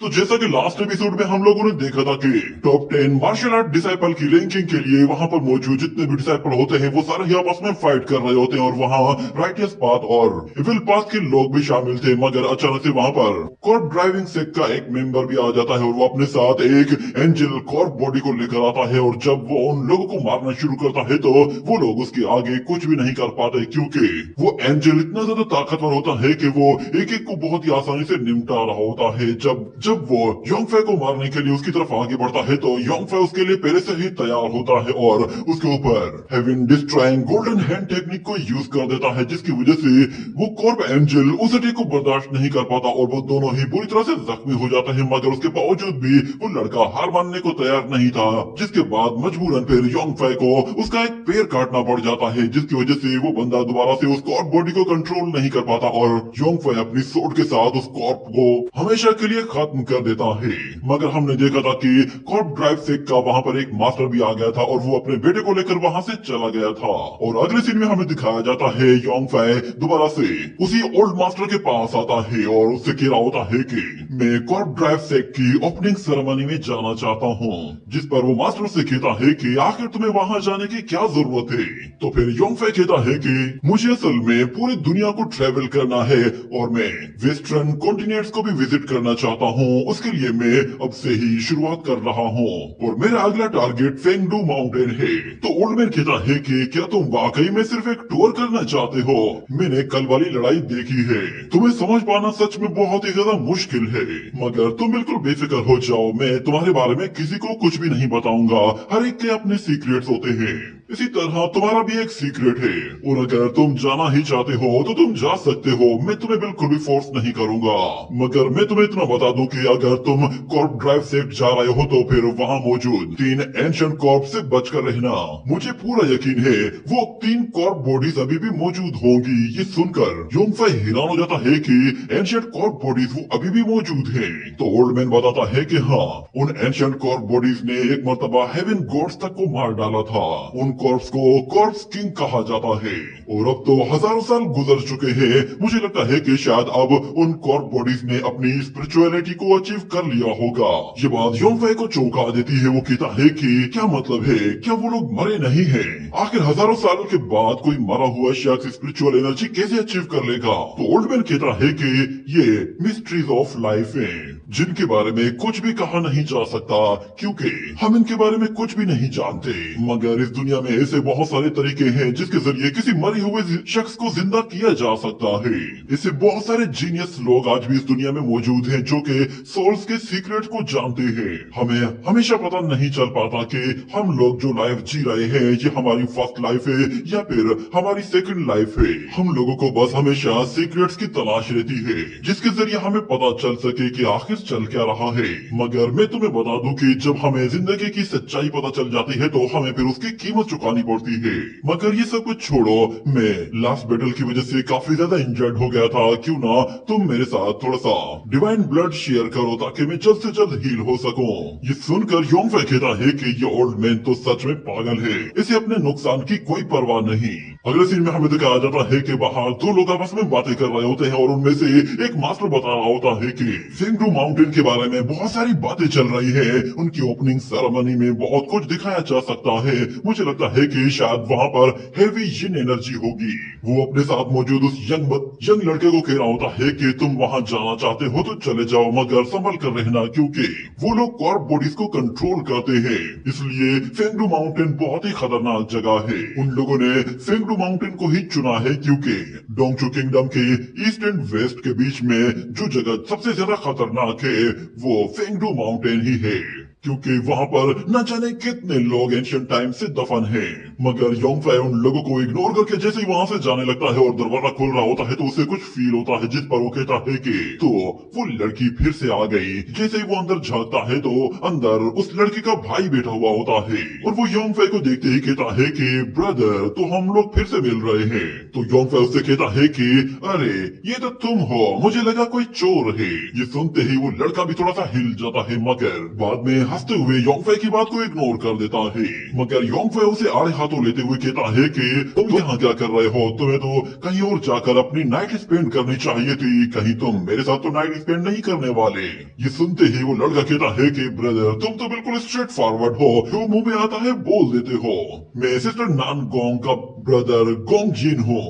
तो जैसा कि लास्ट एपिसोड में हम लोगों ने देखा था कि टॉप 10 मार्शल आर्ट डिसाइपल की रैंकिंग के लिए वहां पर मौजूद जितने भी डिसाइपल होते हैं वो सारे ही आपस में फाइट कर रहे होते हैं और वहां राइटियस पाथ और इविल पाथ के लोग भी शामिल थे। मगर अचानक से वहां पर कॉर्प ड्राइविंग सेक का एक मेंबर भी आ जाता है और वो अपने साथ एक एंजल कॉर्प बॉडी को लेकर आता है और जब वो उन लोगों को मारना शुरू करता है तो वो लोग उसके आगे कुछ भी नहीं कर पाते क्योंकि वो एंजल इतना ज्यादा ताकतवर होता है कि वो एक एक को बहुत ही आसानी से निपटा रहा होता है। जब जब वो योंगफे को मारने के लिए उसकी तरफ आगे बढ़ता है तो योंगफे उसके लिए पहले से ही तैयार होता है और उसके ऊपर heaven destroying golden hand technique को यूज कर देता है, जिसकी वजह से वो कॉर्प एंजल उस अटैक को बर्दाश्त नहीं कर पाता और वो दोनों ही बुरी तरह से जख्मी हो जाते हैं। मगर उसके बावजूद भी वो लड़का हार मानने को तैयार नहीं था, जिसके बाद मजबूरन फिर योंगफे को उसका एक पैर काटना पड़ जाता है, जिसकी वजह से वो बंदा दोबारा से उस कॉर्प बॉडी को कंट्रोल नहीं कर पाता और योंगफे अपनी सोर्ड के साथ उस कॉर्प को हमेशा के लिए खत्म कर देता है। मगर हमने देखा था कि कॉर्प ड्राइव सेक का वहां पर एक मास्टर भी आ गया था और वो अपने बेटे को लेकर वहां से चला गया था और अगले सीन में हमें दिखाया जाता है योंगफे दोबारा से उसी ओल्ड मास्टर के पास आता है और उससे कह रहा होता है कि मैं कॉर्प ड्राइव सेक की ओपनिंग सेरेमनी में जाना चाहता हूँ, जिस पर वो मास्टर से कहता है कि आखिर तुम्हें वहां जाने की क्या जरूरत है। तो फिर योंगफे कहता है कि मुझे असल में पूरी दुनिया को ट्रेवल करना है और मैं वेस्टर्न कॉन्टिनेंट्स को भी विजिट करना चाहता हूँ। उसके लिए मैं अब से ही शुरुआत कर रहा हूँ और मेरा अगला टारगेट फेंगडू माउंटेन है। तो ओल्ड मैन कहता है कि क्या तुम वाकई में सिर्फ एक टूर करना चाहते हो? मैंने कल वाली लड़ाई देखी है, तुम्हें समझ पाना सच में बहुत ही ज्यादा मुश्किल है, मगर तुम बिल्कुल बेफिक्र हो जाओ, मैं तुम्हारे बारे में किसी को कुछ भी नहीं बताऊंगा। हर एक के अपने सीक्रेट्स होते हैं, इसी तरह तुम्हारा भी एक सीक्रेट है और अगर तुम जाना ही चाहते हो तो तुम जा सकते हो, मैं तुम्हें बिल्कुल भी फोर्स नहीं करूंगा। मगर मैं तुम्हें इतना बता दूं कि अगर तुम कॉर्प ड्राइव से जा रहे हो तो फिर वहां मौजूद 3 एंशिएंट कॉर्प से बचकर रहना। मुझे पूरा यकीन है वो 3 कॉर्प बॉडीज अभी भी मौजूद होंगी। ये सुनकर योंगफे हैरान हो जाता है कि एंशिएंट कॉर्प बॉडीज वो अभी भी मौजूद है। तो ओल्ड मैन बताता है कि हाँ, उन एंशिएंट कॉर्प बॉडीज ने एक मर्तबा हेवन गॉड्स तक को मार डाला था। उन कॉर्प्स को कॉर्प्स किंग कहा जाता है और अब तो हजारों साल गुजर चुके हैं। मुझे लगता है कि शायद अब उन कॉर्प बॉडीज ने अपनी स्पिरिचुअलिटी को अचीव कर लिया होगा। ये बात योंगफे को चौंका देती है। वो कहता है कि क्या मतलब है, क्या वो लोग मरे नहीं हैं? आखिर हजारों सालों के बाद कोई मरा हुआ शख्स स्पिरिचुअल एनर्जी कैसे अचीव कर लेगा? तो ओल्ड मैन कहता है कि ये मिस्ट्रीज ऑफ लाइफ है जिनके बारे में कुछ भी कहा नहीं जा सकता क्योंकि हम इनके बारे में कुछ भी नहीं जानते। मगर इस दुनिया में ऐसे बहुत सारे तरीके हैं जिसके जरिए किसी मरे हुए शख्स को जिंदा किया जा सकता है। इससे बहुत सारे जीनियस लोग आज भी इस दुनिया में मौजूद हैं जो कि सोल्स के सीक्रेट को जानते हैं। हमें हमेशा पता नहीं चल पाता कि हम लोग जो लाइफ जी रहे हैं ये हमारी फर्स्ट लाइफ है या फिर हमारी सेकंड लाइफ है। हम लोगों को बस हमेशा सीक्रेट्स की तलाश रहती है जिसके जरिए हमें पता चल सके कि आखिर चल क्या रहा है। मगर मैं तुम्हें बता दूं कि जब हमें जिंदगी की सच्चाई पता चल जाती है तो हमें फिर उसकी कीमत चुकानी पड़ती है। मगर ये सब कुछ छोड़ो, मैं लास्ट बैटल की वजह से काफी ज्यादा इंजर्ड हो गया था, क्यों ना तुम मेरे साथ थोड़ा सा डिवाइन ब्लड शेयर करो ताकि मैं जल्द से जल्द हील हो सकूं। ये सुनकर योंगफे कहता है कि ये ओल्ड मैन तो सच में पागल है, इसे अपने नुकसान की कोई परवाह नहीं। अगले सीन में हमें दिखाया जाता है कि बाहर 2 लोग आपस में बातें कर रहे होते हैं और उनमें से एक मास्टर बता रहा होता है कि फेंगडू माउंटेन के बारे में बहुत सारी बातें चल रही है, उनकी ओपनिंग सेरेमनी में बहुत कुछ दिखाया जा सकता है। मुझे लगता है कि शायद वहां पर हेवी जिन एनर्जी होगी। वो अपने साथ मौजूद उस यंग लड़के को कह रहा होता है कि तुम वहां जाना चाहते हो तो चले जाओ, मगर संभल कर रहना क्योंकि वो लोग कॉर्प बॉडीज को कंट्रोल करते हैं, इसलिए फेंगडू माउंटेन बहुत ही खतरनाक जगह है। उन लोगों ने फेंगडू माउंटेन को ही चुना है क्योंकि डोंगचू किंगडम के ईस्ट एंड वेस्ट के बीच में जो जगह सबसे ज्यादा खतरनाक है वो फेंगडू माउंटेन ही है, क्योंकि वहां पर न जाने कितने लोग एंशिएंट टाइम से दफन हैं। मगर योंगफे उन लोगों को इग्नोर करके जैसे ही वहां से जाने लगता है और दरवाजा खोल रहा होता है तो उसे कुछ फील होता है, जिस पर वो कहता है कि तो वो लड़की फिर से आ गई। जैसे ही वो अंदर झांकता है तो अंदर उस लड़की का भाई बैठा हुआ होता है और वो योंगफे को देखते ही कहता है कि ब्रदर, तो हम लोग फिर से मिल रहे हैं। तो योंगफे उससे कहता है कि अरे ये तो तुम हो, मुझे लगा कोई चोर है। ये सुनते ही वो लड़का भी थोड़ा सा हिल जाता है, मगर बाद में हंसते हुए योंगफे की बात को इग्नोर कर देता है, मगर योंगफे उसे आड़े हाथों लेते हुए कहता है कि तुम यहाँ क्या कर रहे हो, तुम्हें तो कहीं और जाकर अपनी नाइट स्पेंड करनी चाहिए थी, कहीं तुम मेरे साथ तो नाइट स्पेंड नहीं करने वाले। ये सुनते ही वो लड़का कहता है कि ब्रदर तुम तो बिल्कुल स्ट्रेट फॉरवर्ड हो, जो मुंह में आता है बोल देते हो। मैं सिस्टर नानगोंग का ब्रदर गोंग जिन हूँ।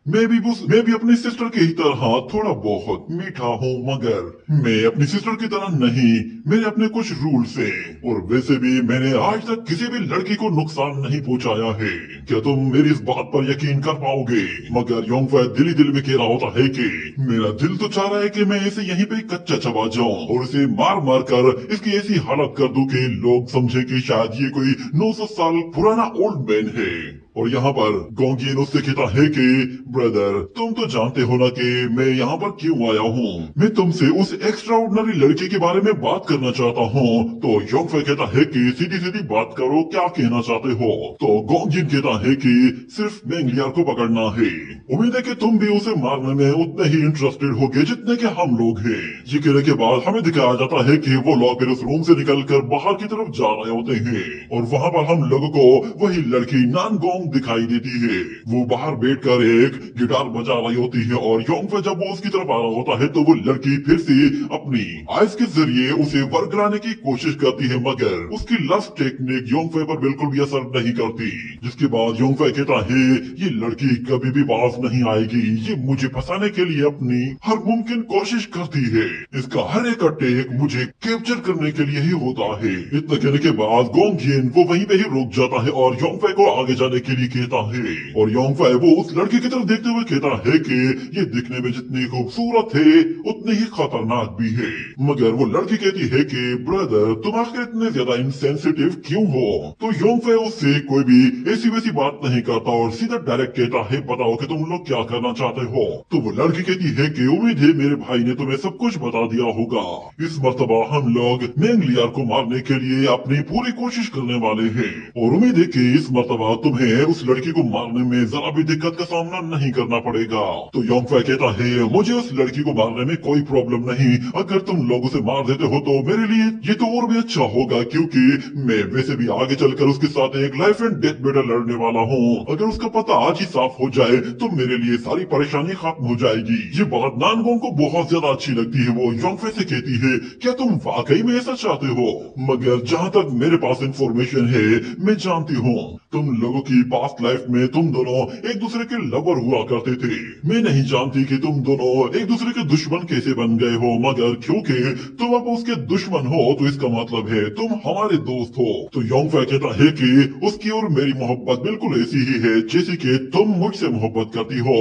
मैं भी अपनी सिस्टर की ही तरह थोड़ा बहुत मीठा हूँ, मगर मैं अपनी सिस्टर की तरह नहीं, मेरे अपने कुछ रूल्स हैं, और वैसे भी मैंने आज तक किसी भी लड़की को नुकसान नहीं पहुंचाया है। क्या तुम मेरी इस बात पर यकीन कर पाओगे? मगर योंगफे दिल ही दिल में कह रहा होता है कि मेरा दिल तो चाह रहा है कि मैं इसे यहीं पे कच्चा चबा जाऊं और इसे मार मार कर इसकी ऐसी हालत कर दूं कि लोग समझे कि शायद ये कोई 900 साल पुराना ओल्ड मैन है। और यहाँ पर गोंगिन उससे कहता है कि ब्रदर तुम तो जानते हो ना कि मैं यहाँ पर क्यों आया हूँ, मैं तुमसे उस एक्स्ट्राऑर्डिनरी लड़की के बारे में बात करना चाहता हूँ। तो योंगफे कहता है कि सीधी सीधी बात करो, क्या कहना चाहते हो? तो गोंगिन कहता है कि सिर्फ मेंगलियार को पकड़ना है। उम्मीद है कि तुम भी उसे मारने में उतने ही इंटरेस्टेड होगे जितने के हम लोग हैं। ये कहने के बाद हमें दिखाया जाता है कि वो लोग फिर उस रूम से निकलकर बाहर की तरफ जा रहे होते हैं, और वहाँ पर हम लोगों को वही लड़की नानगोंग दिखाई देती है। वो बाहर बैठकर एक गिटार बजा रही होती है, और योंगफे जब वो उसकी तरफ आ रहा होता है तो वो लड़की फिर से अपनी आइस के जरिए उसे वर्गलाने की कोशिश करती है, मगर उसकी लस्ट टेक्निक योंगफे पर बिल्कुल भी असर नहीं करती। जिसके बाद योंगफे कहता है ये लड़की कभी भी पास नहीं आएगी, ये मुझे फंसाने के लिए अपनी हर मुमकिन कोशिश करती है, इसका हर एक अटैक मुझे कैप्चर करने के लिए ही होता है। इतना कहने के बाद गोंगिन वो वहीं पे ही रुक जाता है और योंगफे को आगे जाने के लिए कहता है, और योंगफे वो उस लड़की की तरफ देखते हुए कहता है कि ये दिखने में जितनी खूबसूरत है उतनी ही खतरनाक भी है। मगर वो लड़की कहती है कि ब्रदर तुम आखिर इतने ज्यादा इनसेंसिटिव क्यों हो? तो योंगफे उससे कोई भी ऐसी वैसी बात नहीं करता और सीधा डायरेक्ट कहता है बताओ कि तुम लोग क्या करना चाहते हो? तो वो लड़की कहती है कि उम्मीद है मेरे भाई ने तुम्हें सब कुछ बता दिया होगा, इस मर्तबा हम लोग मेंगलियार को मारने के लिए अपनी पूरी कोशिश करने वाले हैं, और उम्मीद है कि इस मर्तबा तुम्हें उस लड़की को मारने में जरा भी दिक्कत का सामना नहीं करना पड़ेगा। तो योंगफे कहता है मुझे उस लड़की को मारने में कोई प्रॉब्लम नहीं, अगर तुम लोग उसे मार देते हो तो मेरे लिए ये तो और भी अच्छा होगा, क्योंकि मैं वैसे भी आगे चलकर उसके साथ एक लाइफ एंड डेथ बैटल लड़ने वाला हूँ। अगर उसका पता आज ही साफ हो जाए तो मेरे लिए सारी परेशानी खत्म हो जाएगी। ये बात नानगोंग को बहुत ज्यादा अच्छी लगती है। वो योंगफे से कहती है क्या तुम वाकई में ऐसा चाहते हो? मगर जहाँ तक मेरे पास इंफॉर्मेशन है मैं जानती हूँ तुम लोगों की पास्ट लाइफ में तुम दोनों एक दूसरे के लवर हुआ करते थे। मैं नहीं जानती कि तुम दोनों एक दूसरे के दुश्मन कैसे बन गए हो, मगर क्योंकि तुम अब उसके दुश्मन हो तो इसका मतलब है तुम हमारे दोस्त हो। तो योंगफे कहता है कि उसकी और मेरी मोहब्बत बिल्कुल ऐसी ही है जैसी कि तुम मुझसे मोहब्बत करती हो,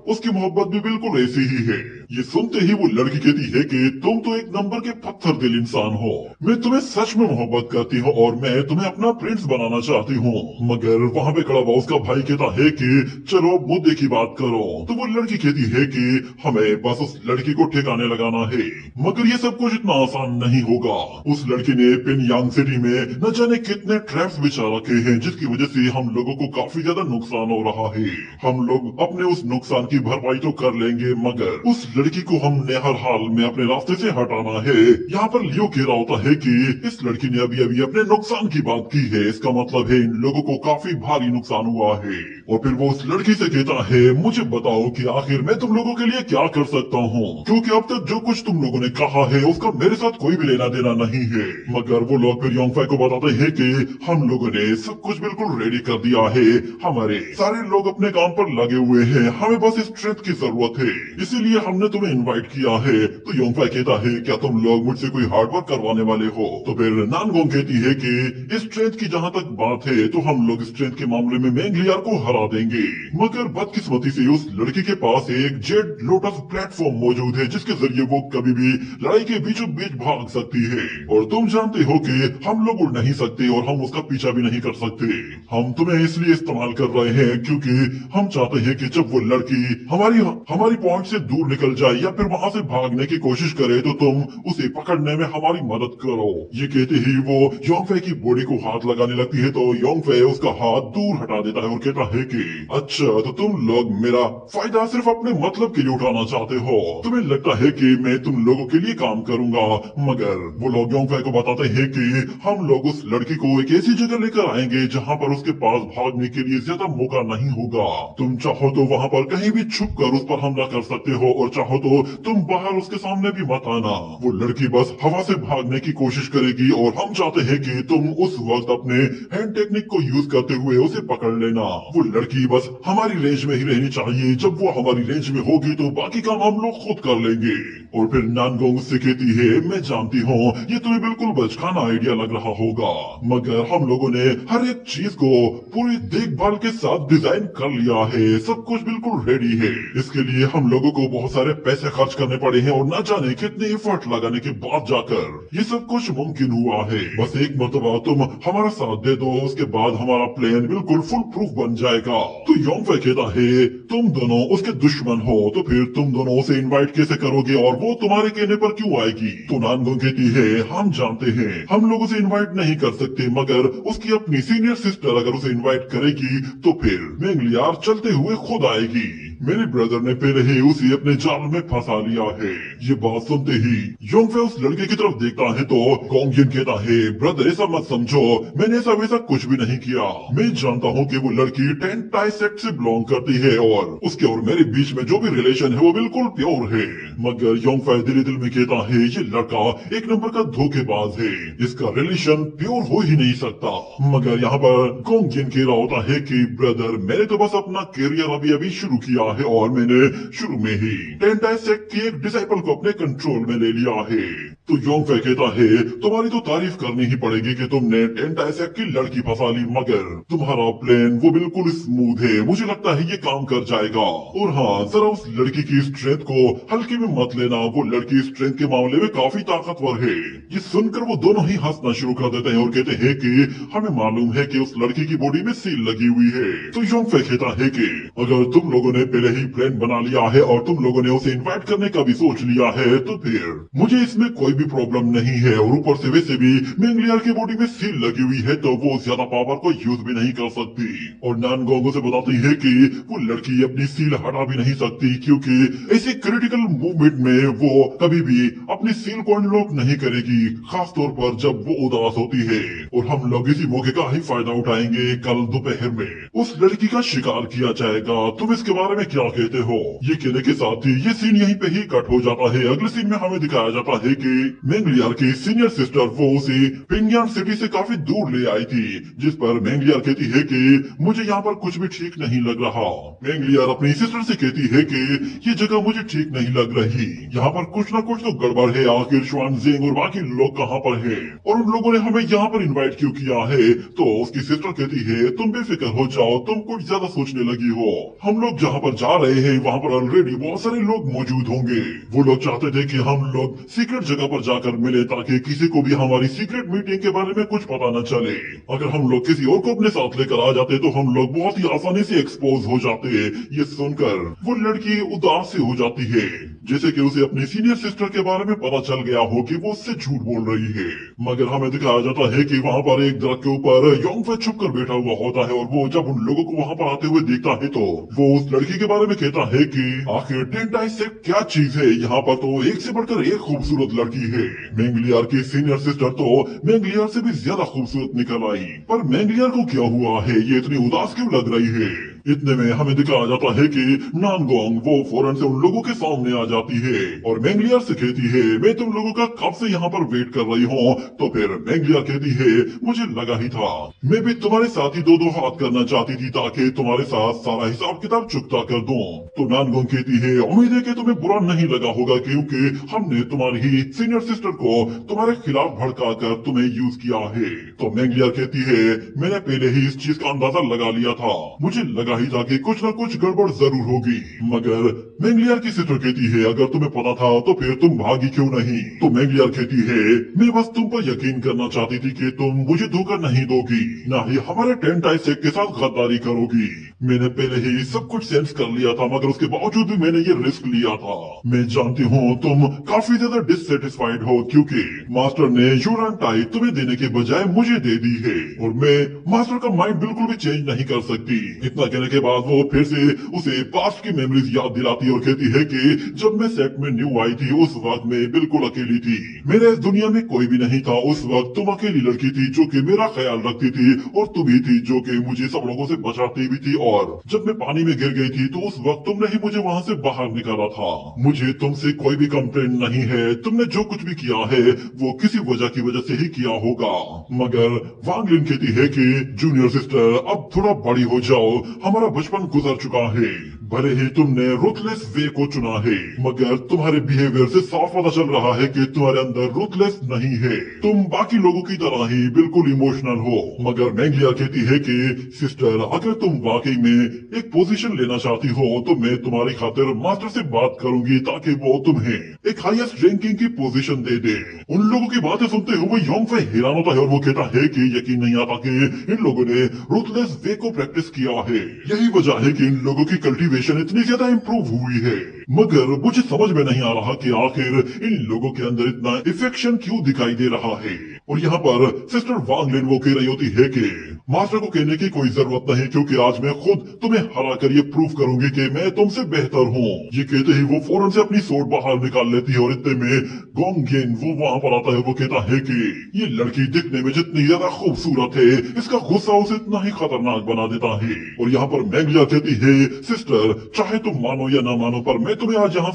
उसकी मोहब्बत भी बिल्कुल ऐसी ही है। ये सुनते ही वो लड़की कहती है कि तुम तो एक नंबर के पत्थर दिल इंसान हो, मैं तुम्हें सच में मोहब्बत करती हूँ और मैं तुम्हें अपना प्रिंस बनाना चाहती हूँ। मगर वहाँ पे खड़ा हुआ उसका भाई कहता है कि चलो मुद्दे की बात करो। तो वो लड़की कहती है कि हमें बस उस लड़की को ठिकाने लगाना है, मगर ये सब कुछ इतना आसान नहीं होगा। उस लड़की ने पिनयांग सिटी में न जाने कितने ट्रैप्स बिछा रखे हैं जिसकी वजह से हम लोगों को काफी ज्यादा नुकसान हो रहा है। हम लोग अपने उस नुकसान की भरपाई तो कर लेंगे, मगर उस लड़की को हमने हर हाल में अपने रास्ते से हटाना है। यहाँ पर लियो कह रहा होता है कि इस लड़की ने अभी अभी अपने नुकसान की बात की है, इसका मतलब है इन लोगों को काफी भारी नुकसान हुआ है। और फिर वो उस लड़की से कहता है मुझे बताओ कि आखिर मैं तुम लोगों के लिए क्या कर सकता हूँ, क्योंकि अब तक जो कुछ तुम लोगों ने कहा है उसका मेरे साथ कोई भी लेना देना नहीं है। मगर वो लोग फिर योंगफे को बताते हैं कि हम लोगों ने सब कुछ बिल्कुल रेडी कर दिया है, हमारे सारे लोग अपने काम पर लगे हुए हैं, हमें बस स्ट्रेंथ की जरूरत है, इसीलिए हमने तुम्हें इन्वाइट किया है। तो योंगफे कहता है क्या तुम लोग मुझसे कोई हार्ड वर्क करवाने वाले हो? तो फिर नानगोंग कहती है कि स्ट्रेंथ की जहाँ तक बात है तो हम लोग स्ट्रेंथ के मामले में मेंगलियार को हरा देंगे, मगर बदकिस्मती से उस लड़की के पास एक जेड लोटस प्लेटफॉर्म मौजूद है जिसके जरिए वो कभी भी लड़ाई के बीचों बीच भाग सकती है, और तुम जानते हो कि हम लोग उड़ नहीं सकते और हम उसका पीछा भी नहीं कर सकते। हम तुम्हें इसलिए इस्तेमाल कर रहे हैं क्योंकि हम चाहते हैं कि जब वो लड़की हमारी पॉइंट से दूर निकल जाए या फिर वहाँ से भागने की कोशिश करे तो तुम उसे पकड़ने में हमारी मदद करो। ये कहते ही वो योंगफे की बॉडी को हाथ लगाने लगती है तो योंगफे उसका हाथ दूर हटा देता है और कहता है कि अच्छा तो तुम लोग मेरा फायदा सिर्फ अपने मतलब के लिए उठाना चाहते हो, तुम्हें लगता है कि मैं तुम लोगों के लिए काम करूंगा। मगर वो लोग योंगफे को बताते हैं कि हम लोग उस लड़की को एक ऐसी जगह लेकर आएंगे जहाँ पर उसके पास भागने के लिए ज्यादा मौका नहीं होगा। तुम चाहो तो वहाँ पर कहीं भी छुप कर उस पर हमला कर सकते हो और चाहो तो तुम बाहर उसके सामने भी मत आना। वो लड़की बस हवा से भागने की कोशिश करेगी और हम चाहते हैं कि तुम उस वक्त अपने हैंड टेक्निक को यूज करते हुए उसे पकड़ लेना। वो लड़की बस हमारी रेंज में ही रहनी चाहिए, जब वो हमारी रेंज में होगी तो बाकी काम हम लोग खुद कर लेंगे। और फिर नानगोंग उससे कहती है मैं जानती हूँ ये तुम्हें बिल्कुल बचकाना आइडिया लग रहा होगा, मगर हम लोगों ने हर एक चीज को पूरी देखभाल के साथ डिजाइन कर लिया है, सब कुछ बिल्कुल रेडी है। इसके लिए हम लोगों को बहुत सारे पैसे खर्च करने पड़े हैं और न जाने कितने एफर्ट लगाने के बाद जाकर ये सब कुछ मुमकिन हुआ है। बस एक मरतबा तुम हमारा साथ दे दो, उसके बाद हमारा प्लान बिल्कुल फुल प्रूफ बन जाएगा। तो योंगफे कहता है तुम दोनों उसके दुश्मन हो तो फिर तुम दोनों उसे इनवाइट कैसे करोगे और वो तुम्हारे कहने पर क्यों आएगी? तो नानगोंग कहती है हम जानते हैं हम लोग उसे इनवाइट नहीं कर सकते, मगर उसकी अपनी सीनियर सिस्टर अगर उसे इनवाइट करेगी तो फिर मेंगलियार चलते हुए खुद आएगी। मेरे ब्रदर ने पहले ही उसे अपने जाल में फंसा लिया है। ये बात सुनते ही योंगफे उस लड़के की तरफ देखता है तो गोंगजिन कहता है ब्रदर ऐसा मत समझो, मैंने ऐसा वैसा कुछ भी नहीं किया। मैं जानता हूँ कि वो लड़की टेंटाई सेक्ट से बिलोंग करती है और उसके और मेरे बीच में जो भी रिलेशन है वो बिल्कुल प्योर है। मगर योंगफे दिल दिल में कहता है ये लड़का एक नंबर का धोखेबाज है, इसका रिलेशन प्योर हो ही नहीं सकता। मगर यहाँ पर गोंगजिन कह रहा होता है कि ब्रदर मैंने तो बस अपना करियर अभी अभी शुरू किया है और मैंने शुरू में ही टेंटाई सेक्ट की एक डिसाइपल को अपने कंट्रोल में ले लिया है। तो योंगफे कहता है तुम्हारी तो तारीफ करनी ही पड़ेगी कि तुमने टेंटाई सेक्ट की लड़की फंसा ली, मगर तुम्हारा प्लान वो बिल्कुल स्मूथ है, मुझे लगता है ये काम कर जाएगा। और हाँ जरा उस लड़की की स्ट्रेंथ को हल्के में मत लेना, वो लड़की स्ट्रेंथ के मामले में काफी ताकतवर है। ये सुनकर वो दोनों ही हंसना शुरू कर देते हैं और कहते हैं कि हमें मालूम है कि उस लड़की की बॉडी में सील लगी हुई है। तो योंगफे कहता है कि अगर तुम लोगों ने पहले ही प्लान बना लिया है और तुम लोगों ने उसे इन्वाइट करने का भी सोच लिया है तो फिर मुझे इसमें कोई भी प्रॉब्लम नहीं है। और ऊपर से वैसे भी मेंगलियार की बॉडी में सील लगी हुई है तो वो ज्यादा पावर को यूज भी नहीं कर सकती। और नानगोंग से बताती है कि वो लड़की अपनी सील हटा भी नहीं सकती क्योंकि ऐसे क्रिटिकल मूवमेंट में वो कभी भी अपनी सील को अनलॉक नहीं करेगी, खास तौर पर जब वो उदास होती है। और हम लोग इसी मौके का ही फायदा उठाएंगे, कल दोपहर में उस लड़की का शिकार किया जाएगा। तुम इसके बारे में क्या कहते हो? ये कहने के साथ ही ये सीन यहीं पे ही कट हो जाता है। अगले सीन में हमें दिखाया जाता है कि मेंगलियार की सीनियर सिस्टर वो उसे पिंगयान सिटी से काफी दूर ले आई थी, जिस पर मेंगलियार कहती है कि मुझे यहाँ पर कुछ भी ठीक नहीं लग रहा। मेंगलियार अपनी सिस्टर से कहती है कि ये जगह मुझे ठीक नहीं लग रही, यहाँ पर कुछ ना कुछ तो गड़बड़ है, आखिर श्वानजेंग और बाकी लोग कहाँ पर है और उन लोगों ने हमें यहाँ पर इन्वाइट क्यों किया है? तो उसकी सिस्टर कहती है तुम बेफिक्र हो जाओ, तुम कुछ ज्यादा सोचने लगी हो, हम लोग जहाँ पर जा रहे हैं वहाँ पर ऑलरेडी बहुत सारे लोग मौजूद होंगे। वो लोग चाहते थे कि हम लोग सीक्रेट जगह पर जाकर मिले ताकि किसी को भी हमारी सीक्रेट मीटिंग के बारे में कुछ पता न चले। अगर हम लोग किसी और को अपने साथ लेकर आ जाते तो हम लोग बहुत ही आसानी से एक्सपोज हो जाते। ये सुनकर वो लड़की उदास से हो जाती है, जैसे कि उसे अपनी सीनियर सिस्टर के बारे में पता चल गया हो कि वो उससे झूठ बोल रही है। मगर हमें दिखाया जाता है कि वहाँ पर एक दरख्त के ऊपर योंगफे छुप कर बैठा हुआ होता है और वो जब उन लोगों को वहाँ पर आते हुए देखता है तो वो उस लड़की के बारे में कहता है कि आखिर टेंटाई सेक्ट क्या चीज है, यहाँ पर तो एक से बढ़कर एक खूबसूरत लड़की है। मेंगलियार की सीनियर सिस्टर तो मेंगलियार से भी ज्यादा खूबसूरत निकल आई, पर मेंगलियार को क्या हुआ है, ये इतनी उदास क्यों लग रही है? इतने में हमें दिखाया जाता है कि नानगोंग वो फौरन से उन लोगों के सामने आ जाती है और मेंगलियार से कहती है मैं तुम लोगों का कब से यहाँ पर वेट कर रही हूँ। तो फिर मेंगलियार कहती है मुझे लगा ही था, मैं भी तुम्हारे साथ ही दो दो हाथ करना चाहती थी ताकि तुम्हारे साथ सारा हिसाब किताब चुकता कर दूं। तो नानगोंग कहती है उम्मीद है कि तुम्हें बुरा नहीं लगा होगा क्योंकि हमने तुम्हारी ही सीनियर सिस्टर को तुम्हारे खिलाफ भड़का कर तुम्हें यूज किया है। तो मेंगलियार कहती है मैंने पहले ही इस चीज का अंदाजा लगा लिया था, मुझे लगा ही था कि कुछ ना कुछ गड़बड़ जरूर होगी। मगर मैंगलियर की सिस्टर कहती है अगर तुम्हें पता था तो फिर तुम भागी क्यों नहीं। तो मैंगलियर कहती है मैं बस तुम पर यकीन करना चाहती थी कि तुम मुझे धोखा नहीं दोगी, ना ही हमारे टेंट आइसेक के साथ गद्दारी करोगी। मैंने पहले ही सब कुछ सेंस कर लिया था, मगर उसके बावजूद भी मैंने ये रिस्क लिया था। मैं जानती हूँ तुम काफी ज्यादा डिससेटिस्फाइड हो क्योंकि मास्टर ने यूरानटाई तुम्हें देने के बजाय मुझे दे दी है और मैं मास्टर का माइंड बिल्कुल भी चेंज नहीं कर सकती। इतना कहने के बाद वो फिर से उसे पास्ट की मेमोरीज याद दिलाती और कहती है कि जब मैं सेट में न्यू आई थी उस वक्त मैं बिल्कुल अकेली थी, मेरे इस दुनिया में कोई भी नहीं था। उस वक्त तुम अकेली लड़की थी जो कि मेरा ख्याल रखती थी और तुम ही थी जो कि मुझे सब लोगों से बचाती भी थी। और जब मैं पानी में गिर गई थी तो उस वक्त तुमने ही मुझे वहाँ से बाहर निकाला था। मुझे तुमसे कोई भी कंप्लेंट नहीं है, तुमने जो कुछ भी किया है वो किसी वजह की वजह से ही किया होगा। मगर वांग लिन कहती है कि जूनियर सिस्टर अब थोड़ा बड़ी हो जाओ, हमारा बचपन गुजर चुका है। भले ही तुमने रूथलेस वे को चुना है मगर तुम्हारे बिहेवियर से साफ पता चल रहा है कि तुम्हारे अंदर रूथलेस नहीं है, तुम बाकी लोगों की तरह ही बिल्कुल इमोशनल हो। मगर मैंगलियर कहती है कि सिस्टर अगर तुम वाकई में एक पोजीशन लेना चाहती हो तो मैं तुम्हारी खातिर मास्टर से बात करूंगी ताकि वो तुम्हें एक हाईएस्ट रैंकिंग की पोजीशन दे दे। उन लोगों की बातें सुनते हुए योंगफे हैरान होता है और वो कहता है कि यकीन नहीं आता कि इन लोगों ने रूथलेस वे को प्रैक्टिस किया है। यही वजह है कि इन लोगों की कल्टीवेशन इतनी ज्यादा इम्प्रूव हुई है। मगर मुझे समझ में नहीं आ रहा कि आखिर इन लोगों के अंदर इतना इफेक्शन क्यों दिखाई दे रहा है। और यहाँ पर सिस्टर वांग लिन वो कह रही होती है कि मास्टर को कहने की कोई जरूरत नहीं क्योंकि आज मैं खुद तुम्हें हरा कर ये प्रूव करूंगी कि मैं तुमसे बेहतर हूँ। ये कहते ही वो फौरन से अपनी सोट बाहर निकाल लेती है और इतने में गोंगयेन वो वहाँ पर आता है। वो कहता है कि ये लड़की दिखने में जितनी ज्यादा खूबसूरत है इसका गुस्सा उसे इतना ही खतरनाक बना देता है। और यहाँ पर मैंगलियर कहती है सिस्टर चाहे तुम मानो या ना मानो पर मैं तुम्हें आज यहाँ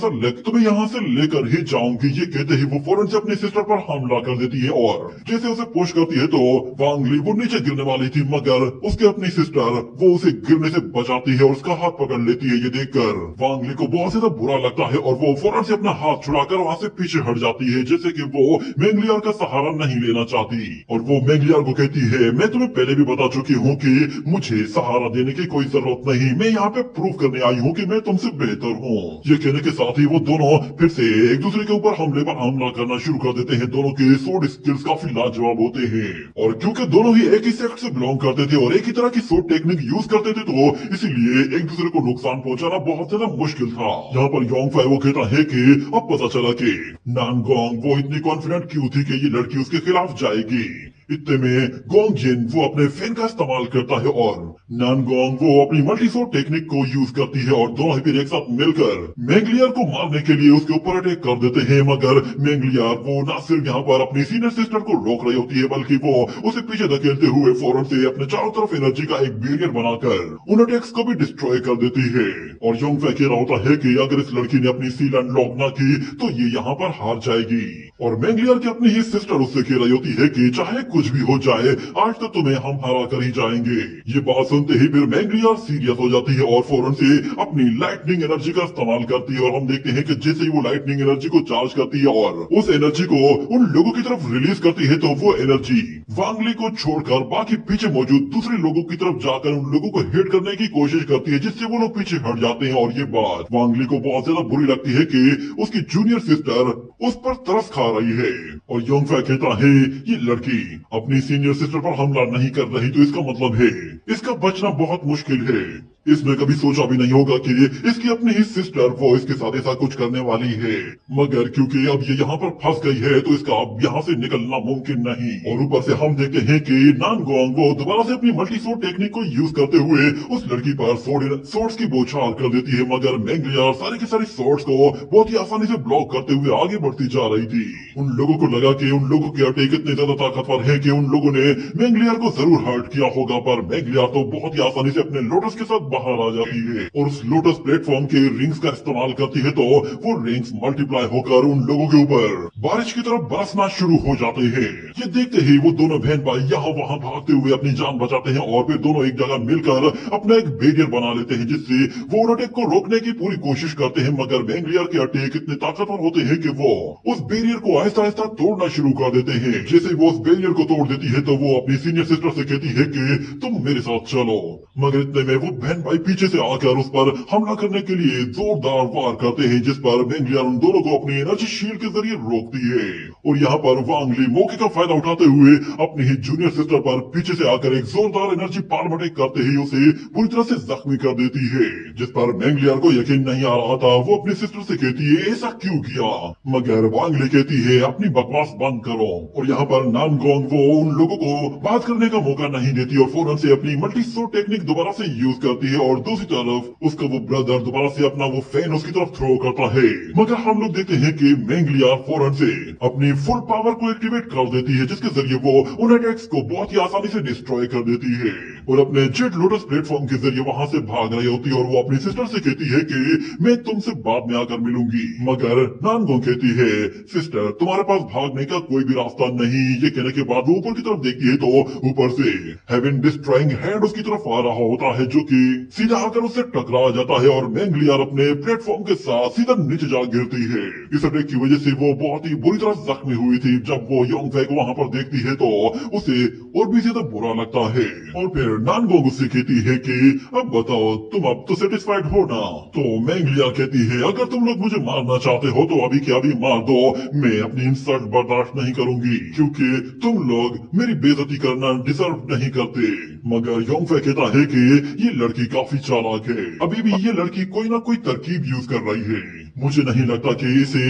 से लेकर ही जाऊंगी। ये कहते ही वो फौरन से अपनी सिस्टर पर हमला कर देती है और जैसे उसे पुश करती है तो वांग ली वो नीचे गिरने वाली थी मगर उसके अपनी सिस्टर वो उसे गिरने से बचाती है और उसका हाथ पकड़ लेती है। ये देखकर वांग ली को बहुत ज्यादा बुरा लगता है और वो फौरन से अपना हाथ छुड़ाकर वहाँ से पीछे हट जाती है जैसे कि वो मैंगलियर का सहारा नहीं लेना चाहती। और वो मैंगलियर को कहती है मैं तुम्हें पहले भी बता चुकी हूँ कि मुझे सहारा देने की कोई जरूरत नहीं, मैं यहाँ पे प्रूव करने आई हूँ कि मैं तुमसे बेहतर हूँ। ये कहने के साथ ही वो दोनों फिर से एक दूसरे के ऊपर हमला करना शुरू कर देते हैं। दोनों के सोर्ड स्किल्स काफी लाजवाब होते हैं और क्योंकि दोनों ही एक ही सेक्ट से बिलोंग करते थे और एक ही तरह की सोर्ड टेक्निक यूज करते थे तो इसीलिए एक दूसरे को नुकसान पहुंचाना बहुत ज्यादा मुश्किल था। यहाँ पर योंगफे वो कहता है कि अब पता चला कि नानगोंग वो इतनी कॉन्फिडेंट क्यों थी कि ये लड़की उसके खिलाफ जाएगी। इतने में गोंगजिन वो अपने फैन का इस्तेमाल करता है और नानगोंग वो अपनी मल्टी सोर्ड टेक्निक को यूज करती है और दोनों ही फिर एक साथ मिलकर मैंगलियर को मारने के लिए उसके ऊपर अटैक कर देते हैं। मगर मैंगलियर वो ना सिर्फ यहाँ पर अपनी सीनियर सिस्टर को रोक रही होती है बल्कि वो उसे पीछे धकेलते हुए फौरन से अपने चारों तरफ एनर्जी का एक बैरियर बनाकर उन अटैक्स को भी डिस्ट्रॉय कर देती है। और योंगफे कह रहा होता है कि अगर इस लड़की ने अपनी सील अनलॉक ना की तो ये यहाँ पर हार जाएगी। और मैंगलियर की अपनी ही सिस्टर उससे कह रही होती है कि चाहे कुछ भी हो जाए आज तो तुम्हें हम हरा कर ही जाएंगे। ये बात सुनते ही फिर मैंगलियर सीरियस हो जाती है और फौरन से अपनी लाइटनिंग एनर्जी का इस्तेमाल करती है और हम देखते हैं कि जैसे ही वो लाइटनिंग एनर्जी को चार्ज करती है और उस एनर्जी को उन लोगों की तरफ रिलीज करती है तो वो एनर्जी वांगली को छोड़कर बाकी पीछे मौजूद दूसरे लोगों की तरफ जाकर उन लोगों को हिट करने की कोशिश करती है जिससे वो लोग पीछे हट जाते हैं। और ये बात वांगली को बहुत ज्यादा बुरी लगती है कि उसकी जूनियर सिस्टर उस पर तरस खा रही है। और योंगफे कहता है ये लड़की अपनी सीनियर सिस्टर पर हमला नहीं कर रही तो इसका मतलब है इसका बचना बहुत मुश्किल है। इसने कभी सोचा भी नहीं होगा कि इसकी अपनी ही सिस्टर वो इसके साथ ऐसा कुछ करने वाली है। मगर क्योंकि अब ये यहाँ पर फंस गई है तो इसका अब यहाँ से निकलना मुमकिन नहीं। और ऊपर से हम देखते हैं कि नानगोंग वो दोबारा से अपनी मल्टी सोर्ड टेक्निक को यूज करते हुए उस लड़की पर सोर्ड्स की बौछार कर देती है। मगर मैंगलियर सारी की सारी सोर्ड्स को बहुत ही आसानी से ब्लॉक करते हुए आगे बढ़ती जा रही थी। उन लोगों को लगा कि उन लोगों के अटैक इतने ज्यादा ताकतवर है कि उन लोगों ने मैंगलियर को जरूर हर्ट किया होगा, पर मैंगलियर तो बहुत ही आसानी से अपने लोटस के साथ बाहर आ जाती है और उस लोटस प्लेटफॉर्म के रिंग्स का इस्तेमाल करती है तो वो रिंग्स मल्टीप्लाई होकर उन लोगों के ऊपर बारिश की तरफ बरसना शुरू हो जाते हैं। ये देखते ही वो दोनों बहन भाई यहाँ वहाँ भागते हुए अपनी जान बचाते हैं और फिर दोनों एक जगह मिलकर अपना एक बैरियर बना लेते हैं जिससे वो उन अटैक को रोकने की पूरी कोशिश करते हैं। मगर मैंगलियर के अटैक इतने ताकतवर होते हैं कि वो उस बैरियर को आहिस्ता आहिस्ता तोड़ना शुरू कर देते हैं। जैसे वो उस बैरियर को तोड़ देती है तो वो अपनी सीनियर सिस्टर से कहती है कि तुम मेरे साथ चलो। मगर इतने में वो बहन भाई पीछे से आकर उस पर हमला करने के लिए जोरदार वार करते हैं, जिस पर मेंगलियर उन दोनों को अपनी एनर्जी शील्ड के जरिए रोकती है। और यहाँ पर वांग ली मौके का फायदा उठाते हुए अपनी ही जूनियर सिस्टर पर पीछे से आकर एक जोरदार एनर्जी पाल्म अटैक करते ही उसे पूरी तरह से जख्मी कर देती है, जिस पर मेंगलियर को यकीन नहीं आ रहा था। वो अपनी सिस्टर से कहती है ऐसा क्यों किया, मगर वांग ली कहती है अपनी बकवास बंद करो। और यहाँ पर नानगोंग वो उन लोगों को बात करने का मौका नहीं देती और फौरन से अपनी मल्टी शॉट टेक्निक दोबारा से यूज करती है। और दूसरी तरफ उसका वो ब्रदर दोबारा से अपना वो फैन उसकी तरफ थ्रो करता है, मगर हम लोग देखते हैं कि मेंगलियर फौरन से अपनी फुल पावर को एक्टिवेट कर देती है, जिसके जरिए वो उन अटैक्स को बहुत ही आसानी से डिस्ट्रॉय कर देती है और अपने जेट लोटस प्लेटफॉर्म के जरिए वहां से भाग रही होती है। और वो अपनी सिस्टर से कहती है कि मैं तुमसे बाद में आकर मिलूंगी, मगर नानगोंग कहती है सिस्टर तुम्हारे पास भागने का कोई भी रास्ता नहीं। ये कहने के बाद वो ऊपर की तरफ देखती है तो ऊपर से हेवन डिस्ट्रॉइंग हैंड उसकी तरफ आ रहा होता है, जो कि सीधा आकर उससे टकरा जाता है और मेंगलियर अपने प्लेटफॉर्म के साथ सीधा नीचे जा गिरती है। इस अटैक की वजह से वो बहुत ही बुरी तरह जख्मी हुई थी। जब वो योंगफे को वहां पर देखती है तो उसे और भी ज्यादा बुरा लगता है और फिर नानगोंग उससे कहती है कि अब बताओ तुम अब तो सेटिस्फाइड हो ना। तो मेंगलियर कहती है अगर तुम लोग मुझे मारना चाहते हो तो अभी के अभी मार दो, मैं अपनी इंसल्ट बर्दाश्त नहीं करूंगी क्योंकि तुम लोग मेरी बेइज्जती करना डिजर्व नहीं करते। मगर योंगफे कहता है कि ये लड़की काफी चालाक है, अभी भी ये लड़की कोई ना कोई तरकीब यूज कर रही है। मुझे नहीं लगता कि इसे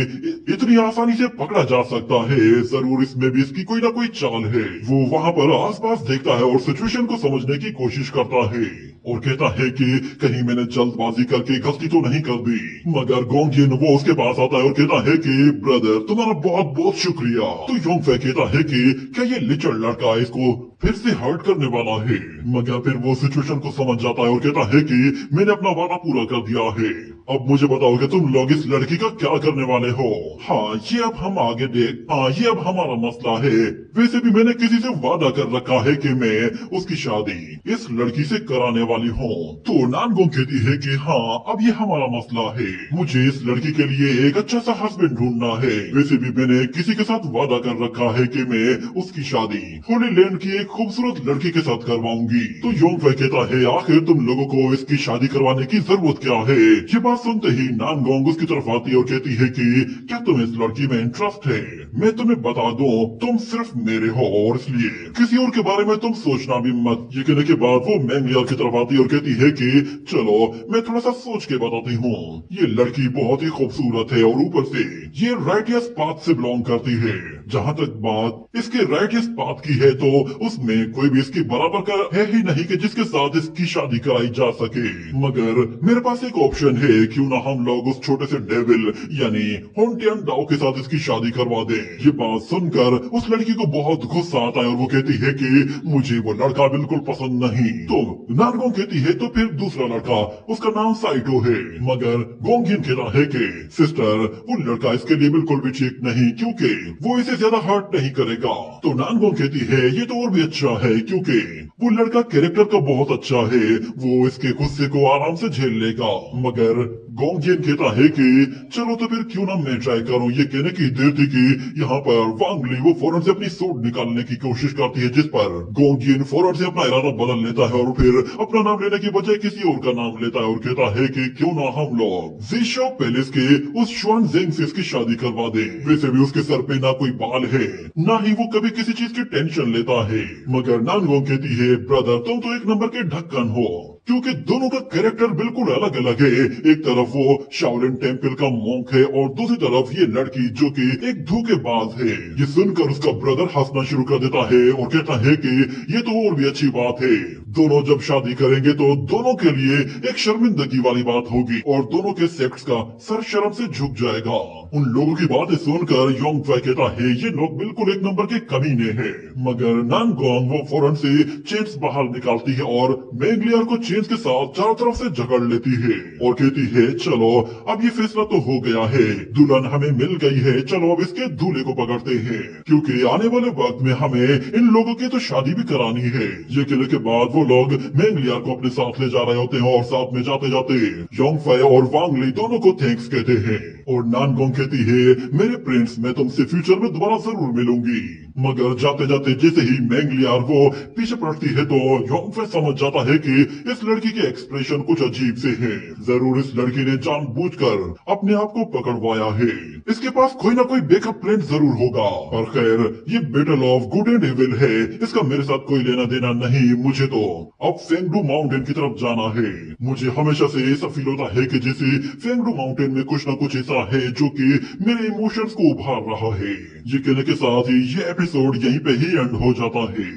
इतनी आसानी से पकड़ा जा सकता है, जरूर इसमें भी इसकी कोई ना कोई चाल है। वो वहां पर आसपास देखता है और सिचुएशन को समझने की कोशिश करता है और कहता है कि कहीं मैंने जल्दबाजी करके गलती तो नहीं कर दी। मगर गोंगजिन वो उसके पास आता है और कहता है कि ब्रदर तुम्हारा बहुत बहुत शुक्रिया। तो योंगफे कहता है कि क्या ये लिचड़ लड़का इसको फिर से हर्ट करने वाला है, मगर फिर वो सिचुएशन को समझ जाता है और कहता है कि मैंने अपना वादा पूरा कर दिया है, अब मुझे बताओ कि तुम लोग इस लड़की का क्या करने वाले हो। हाँ ये अब हम आगे देख, हाँ ये अब हमारा मसला है। वैसे भी मैंने किसी से वादा कर रखा है कि मैं उसकी शादी इस लड़की से कराने वाली हूँ। तो नानगोंग कहती है कि हाँ अब ये हमारा मसला है, मुझे इस लड़की के लिए एक अच्छा सा हस्बैंड ढूंढना है। वैसे भी मैंने किसी के साथ वादा कर रखा है कि मैं उसकी शादी होली लैंड की एक खूबसूरत लड़की के साथ करवाऊंगी। तो योंगफे कहता है आखिर तुम लोगों को इसकी शादी करवाने की जरूरत क्या है। ये बात सुनते ही नानगोंग उसकी तरफ आती है और कहती है कि क्या तुम्हें इस लड़की में इंटरेस्ट है। मैं तुम्हें बता दूं तुम सिर्फ मेरे हो और इसलिए किसी और के बारे में तुम सोचना भी मत। ये कहने के बाद वो मेंगलियर की तरफ आती है और कहती है कि चलो मैं थोड़ा सा सोच के बताती हूँ। ये लड़की बहुत ही खूबसूरत है और ऊपर से ये राइटियस पाथ से बिलोंग करती है। जहाँ तक बात इसके राइटियस पाथ की है तो उसमें कोई भी इसकी बराबर का है ही नहीं कि जिसके साथ इसकी शादी कराई जा सके। मगर मेरे पास एक ऑप्शन है, क्यों ना हम लोग उस छोटे से डेविल यानी होंटियन डाओ के साथ इसकी शादी करवा दें। ये बात सुनकर उस लड़की को बहुत गुस्सा आता है और वो कहती है कि मुझे वो लड़का बिल्कुल पसंद नहीं। तो नानगोंग कहती है तो फिर दूसरा लड़का, उसका नाम साइटो है। मगर गोंगिन कहता है कि सिस्टर वो लड़का इसके लिए बिल्कुल भी ठीक नहीं क्योंकि वो इसे ज्यादा हर्ट नहीं करेगा। तो नानगोंग कहती है ये तो और भी अच्छा है क्योंकि वो लड़का कैरेक्टर का बहुत अच्छा है, वो इसके गुस्से को आराम से झेल लेगा। मगर गोंगजिन कहता है कि चलो तो फिर क्यों ना मैं ट्राई करूं। ये कहने की देर थी कि यहाँ पर वांग ली वो फौरन से अपनी सूट निकालने की कोशिश करती है, जिस पर गोंगजिन फौरन से अपना इरादा बदल लेता है और फिर अपना नाम लेने की बजाय किसी और का नाम लेता है और कहता है कि क्यों ना हम लोग ज़िशो पैलेस के उस शुआन ज़ेंग से इसकी शादी करवा दें। वैसे भी उसके सर पे ना कोई बाल है, ना ही वो कभी किसी चीज की टेंशन लेता है। मगर नानगोंग कहती है ब्रदर तुम तो एक नंबर के ढक्कन हो, क्योंकि दोनों का कैरेक्टर बिल्कुल अलग अलग है। एक तरफ वो शाओलिन टेम्पल का मॉन्क है और दूसरी तरफ ये लड़की जो कि एक धोखेबाज है। ये सुनकर उसका ब्रदर हंसना शुरू कर देता है और कहता है कि ये तो और भी अच्छी बात है, दोनों जब शादी करेंगे तो दोनों के लिए एक शर्मिंदगी वाली बात होगी और दोनों के सेक्स का सर शर्म से झुक जाएगा। उन लोगों की बातें सुनकर योंगफे कहता है ये लोग बिल्कुल एक नंबर के कमीने हैं। मगर नानगोंग वो फौरन से चेन्स बाहर निकालती है और मेंगलियर को चेन्स के साथ चारों तरफ से जकड़ लेती है और कहती है चलो अब ये फैसला तो हो गया है, दुल्हन हमें मिल गई है, चलो अब इसके दूल्हे को पकड़ते हैं क्योंकि आने वाले वक्त में हमें इन लोगों की तो शादी भी करानी है। ये कहने के बाद वो लोग मेंगलियर को अपने साथ ले जा रहे होते हैं और साथ में जाते जाते योंगफे और वांग ली दोनों को थैंक्स कहते हैं। और नानगोंग कहती है, मेरे प्रिंस, मैं तुमसे फ्यूचर में दोबारा जरूर मिलूंगी। मगर जाते जाते जैसे ही मैंगलियार वो पीछे पड़ती है तो योंगफे समझ जाता है कि इस लड़की के एक्सप्रेशन कुछ अजीब से हैं। जरूर इस लड़की ने जानबूझकर अपने आप को पकड़वाया है। इसके पास कोई ना कोई बैकअप प्लान जरूर होगा। पर खैर, ये battle of good and evil है, इसका मेरे साथ कोई लेना देना नहीं। मुझे तो अब फेंगडू माउंटेन की तरफ जाना है। मुझे हमेशा से ऐसा फील होता है कि जैसे फेंगडू माउंटेन में कुछ ना कुछ ऐसा है जो कि मेरे इमोशंस को उभार रहा है। ये कहने के साथ ही ये एपिसोड यहीं पे ही एंड हो जाता है।